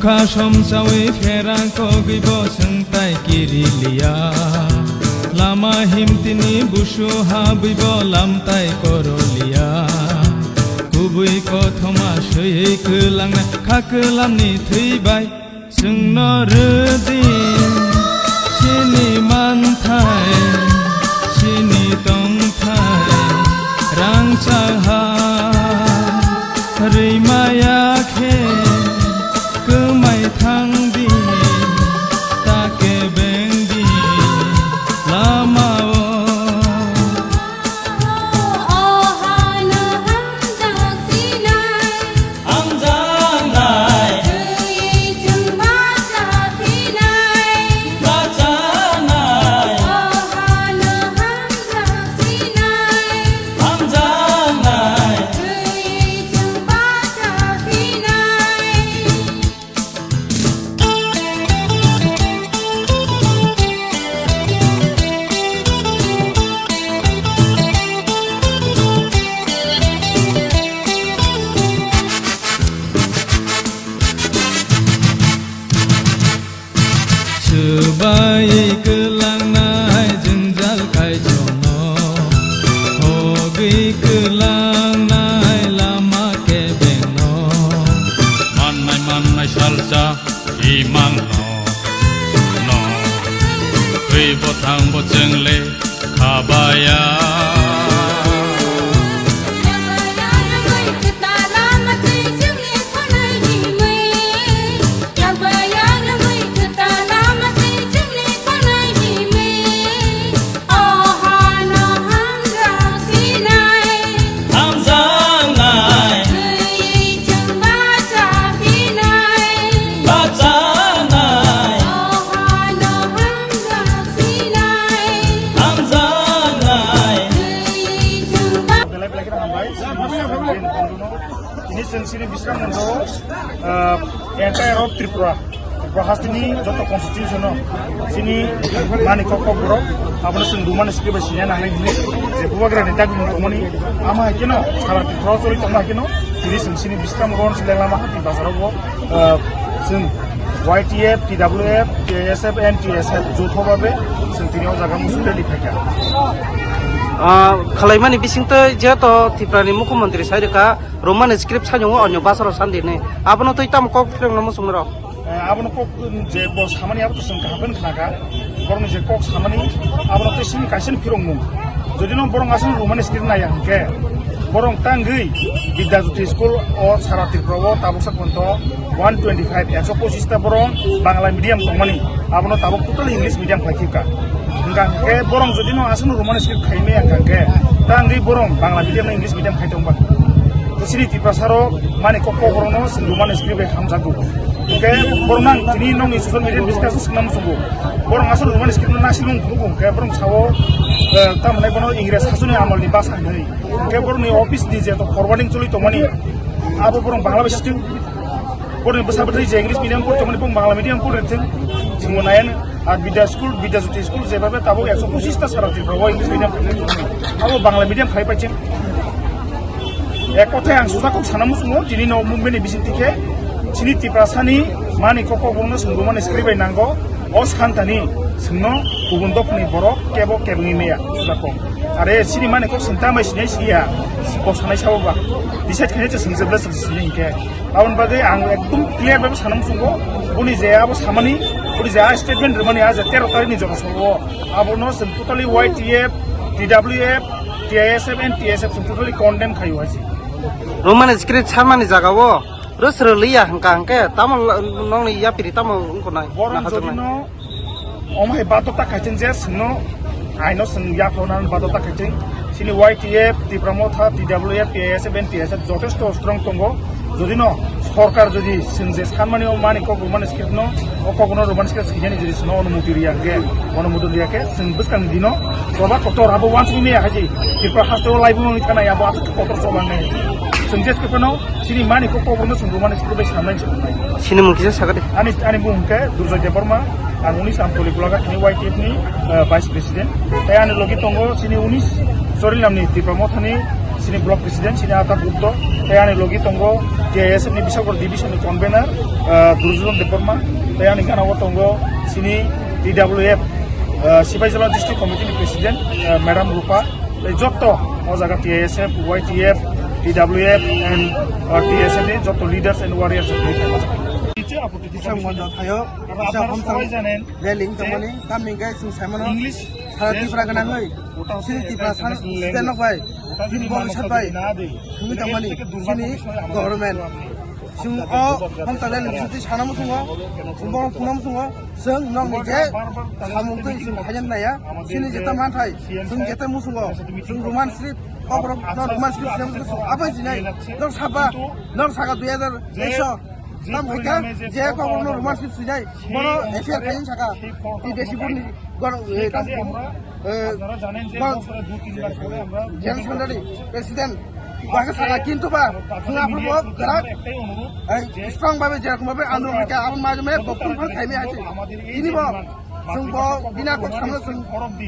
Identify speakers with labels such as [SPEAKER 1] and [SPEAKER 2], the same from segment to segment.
[SPEAKER 1] Muka somsawi ferang kogibo sengtai kirilia Lama himtini busu habibo lamtai korolia Kubui kothoma sui kelangna kakelamni theibai Sengno redin sini mantai sini tongtai rang saha rimaya khe kemai thangdi take bengdi lama Sebaik kelang nai jenjal kai jono Hogi kelang nai lama ke beno
[SPEAKER 2] Manai salsa imang no Kui botang boceng le kabaya
[SPEAKER 3] Ini sini bisa menjawab entire of Tripura. Tripura has ini joto constitutional. Sini mani koko bro. Apa nasi duman nasi kebasi nya nang ini. Sebuah geran itu guna komoni. Ama kino sekarang Tripura suri toma kino. Jadi sini bisa menjawab selama lama hati pasar wo. Sen YTF, TWF, TSF, and TSF joto babe. Sen tini orang jaga musuh dari mereka.
[SPEAKER 4] Kalaimani bisingto jato tiprani mukhomantri sairika roman script sajongo onyo basaro sandine abono to itam kok freng nomo sumro
[SPEAKER 3] abono kok je bos hamani abo to sengka haben khnaka borno je kok hamani abono to sini kaisen pirongmu jodi no borong asan roman script na yangke borong tanggui Bidyajuti school or Sarati Provo tabuk sakonto 125 125 borong Bangla medium tongmani abono tabuk total English medium phakika ke borong jadi no asan roman script khaime angke tangi borong Bangla medium English medium khaitong ba sini ti pasaro mane kokko borong no roman script e khamjagu ke borong nang tini nong ni social media discuss snam subu borong asan roman script no nasilung kugu ke borong sawo tamne bono English hasune amal ni basa nari ke borong ni office di je to forwarding chuli to mani abo borong Bangla system borong besar betri je English medium pur to mani Bangla medium pur retin singonayan R Bidyajuti school যেভাবে তাবো 125টা সারাতি প্রবাহ English medium আবো Bangla medium খাই পাইছেন এক কথায় আং সুজাকো সানামু Sumo দিনি no মুভমেন্টনি बिसिंतिखे सिनि तिप्रासानि मानि कको गनो सुंगुमानि स्क्रिबाय नांगो अस खान्तानि सुंनो गुबुन दफनि बरक केबो केबनि मेया सुजाको आरे सिनि मानि को सिन्ता माइसिने सिया बसनाय सावबा डिसाइड खायचे सोंजोबला सोंसिनि इनके आउन बागै आं एकदम क्लियर बाबो सानामु सुंगो उनि जेयाबो सामानि उनि जेया स्टेटमेंट रमानि आज 13 तारिखनि जनसभा आबोनो जों totally YTF TWF TISF and TSF जों टोटाली कन्डेम खायो हासि
[SPEAKER 4] roman script samani jagawo rosroliya hangke tamal nong ya piri tamal unkonai
[SPEAKER 3] borong jodino omai batota kaitin je sno aino sn ya pronan batota kaitin sini YTF Tipramotha TWF TISF and TSF যথেষ্ট strong tongo jodino সরকার যদি সিনজে খানমানি মানি কক Roman script নো অকগনো Roman script সিজানি যদি সনো অনুমতি রিয়াকে অনুমতি রিয়াকে সিন বসকান দিনো সবা কতর হাবো ওয়ান্স মি হাজি কিপা হাস্তো লাইভ নো খানা ইয়াবো আত কতর সবানে সিনজেস কিপনো সিনি মানি কক কগনো সন রোমান স্ক্রিপ্ট বাই সামনাই
[SPEAKER 4] sini mungkin sagade
[SPEAKER 3] ani bungke Durjoy Deborma আর 19 Amtali blogger ni YTF ni vice president তাই ani logi tongo sini 19 সরিলামনি Tipramotha ni sini blok presiden sini Ata Bukto tayani logi tonggo TISF ni Bisakor division ni convener Durjulon Deporma tayani kana wo tonggo sini DWF Sipaijala district committee ni presiden Madam Rupa jotto o jaga TISF YTF DWF and TSF ni jotto leaders and warriors
[SPEAKER 4] Samwanda tayo sa homtang reling tamani kami guys sing samano Sarati praganang hoy sini tipra san stenok bai sini bong sat bai sini tamani sini government sing o homtang reling sini sanam sungo sumbong punam sungo sing nong ni je samung tu sing khajan naya sini jeta manthai sing jeta musungo sing roman strip obrok roman strip sing apa jinai nong saba nong saga 2001 Nam hika je ko no romanship sujai bono efiar kain saka ti besipur ni gor jan sandari presiden baga saka kintu ba thunga pro garak strong babe je ko babe andolon ka abun maje me bopun phal khaime আছে ini bo sung bo bina ko samna sung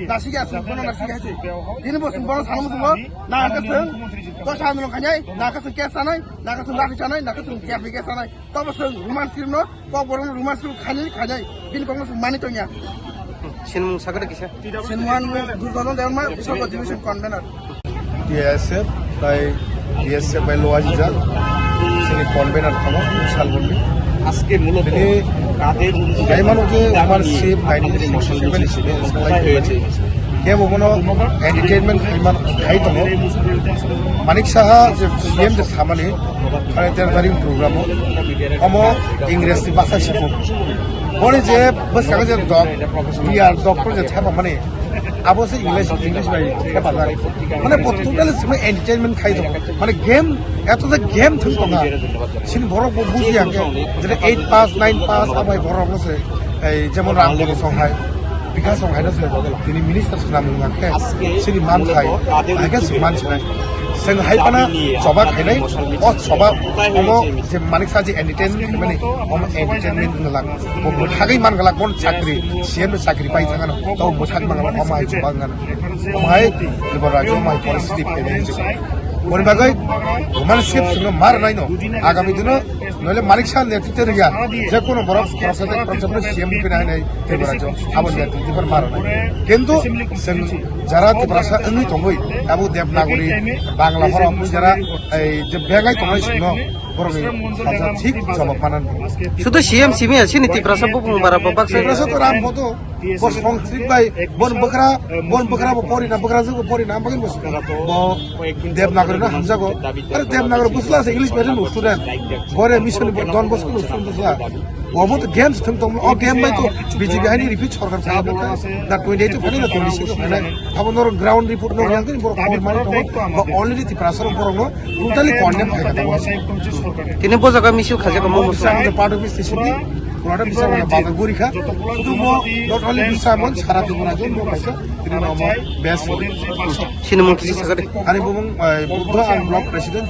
[SPEAKER 4] nasi ga sung bono nasi ga ini bo sung bono sanam sung na ka sung ko samno kanyai na ka sung kesa nai na ka sung lakhi chanai na ka sung kya kesa nai to bo sung roman film no ko boron roman film khani khajai bin ko sung mani to nya sinmung sagada kisa sinwan durdono derma bisoko division convener
[SPEAKER 5] TSF by Loa Jija sini convener thamo salbonni
[SPEAKER 6] আজকে মূলত কাদের
[SPEAKER 5] এই মানুষকে আমার save ID মশাল হয়েছে কে বনো entertainment ইমান খাই দङ মানিক সাহা যে সিএম যে সামানি আরে তের দারিং প্রোগ্রাম অম ইংরেজি ভাষা শিখো বলে যে বসাগে যে বিআর ডক্টর যে থাবা মানে আবো সে ইংলিশ বাই থাবা জানি মানে টোটালি সে এন্টারটেইনমেন্ট খাই দङ মানে গেম এত যে গেম থং দঙা সিনি বড় বুঝিয়াকে যে 8 পাস 9 পাস আমায় বড় আছে এই যেমন রামদেব সংহাই বিকাশ সংহাই না তিনি মিনিস্টার নাম লাখে সিনি মান খাই আগে মান খাই जों हाइपाना जबा खाइनाय अ जबा अम जे मानिक साजे एंटरटेनमेंट माने अम एंटरटेनमेंट नलाक मोथागै मान गलाक बन साख्रि सीएम साख्रि पाइ थांगान तो मोथाग मांगला अमाय जबा गान अमाय लिबराजो माय परिस्थिति फैनाय मोर बागै रोमानशिप जों मार नायनो आगामी दिन नले मानिक सा नेतृत्व रिया जे कोनो बरफ प्रसाद प्रचंड सीएम फैनाय नाय लिबराजो आबो नेतृत्व पर मार नाय किंतु जों যারা ত্রিপুরা এমনি দङै আবু দেবনাগরী বাংলা ফরম যারা এই যে বেঙ্গাই দङै শুনো বরং ঠিক জবাব মানান
[SPEAKER 4] শুধু সিএম সিমি আছে নি ত্রিপুরা সব বারা বাবাক
[SPEAKER 5] ত্রিপুরা তো রাম বতো বস সংস্কৃত বাই বন বকরা পরি না বকরা জগো পরি না বাগিন বস দেবনাগরী না হামজাগো আরে দেবনাগরী বুঝলা আছে ইংলিশ মিডিয়াম স্টুডেন্ট গরে মিশন ডন বসকো স্টুডেন্ট বুঝলা ওবত গেমস থং দङ অ গেম বাই তো বিজেপি হানি রিপিট সরকার ফাইনা না 28 ফাইনা না 26 ফাইনা আবনর গ্রাউন্ড রিপোর্ট নো ইয়াং বড় খবর মানে দङ অলরেডি ত্রিপুরা সর বড় নো টোটালি কন্ডেম ফাইনা দङ
[SPEAKER 4] তিনি বোজাকা মিশু খাজে কম
[SPEAKER 5] the part of this station পুরাটা বিচার মানে বাবা গরিখা শুধু নট অনলি বিচারমন সারা জীবন আজ নো পাইছে তিনি নাম বেস
[SPEAKER 4] সিনেমা কিছু সাগরে
[SPEAKER 5] আরে বুবং বুদ্ধ আন ব্লক প্রেসিডেন্ট